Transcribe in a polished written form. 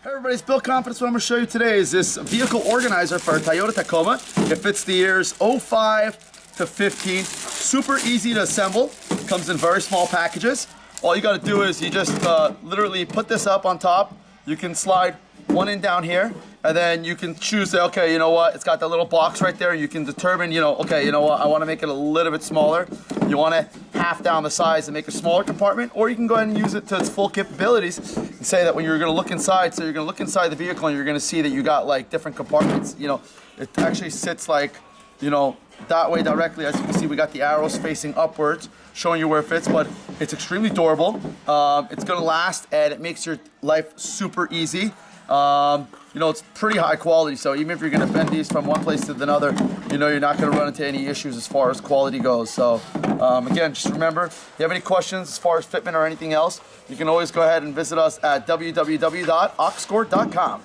Hey everybody, it's Bill Confidence. What I'm going to show you today is this vehicle organizer for a Toyota Tacoma. It fits the years 05 to 15. Super easy to assemble. Comes in very small packages. All you got to do is you just literally put this up on top. You can slide one in down here, and then you can choose, okay, you know what, it's got that little box right there. You can determine, okay, you know what, I want to make it a little bit smaller. You want to half down the size and make a smaller compartment, or you can go ahead and use it to its full capabilities and say that when you're going to look inside, so you're going to look inside the vehicle and you're going to see that you got like different compartments. It actually sits like, that way directly. As you can see, we got the arrows facing upwards, showing you where it fits, but it's extremely durable. It's going to last, and it makes your life super easy. It's pretty high quality, so even if you're going to bend these from one place to another, you're not going to run into any issues as far as quality goes. So, again, just remember, if you have any questions as far as fitment or anything else, you can always go ahead and visit us at www.oxscore.com.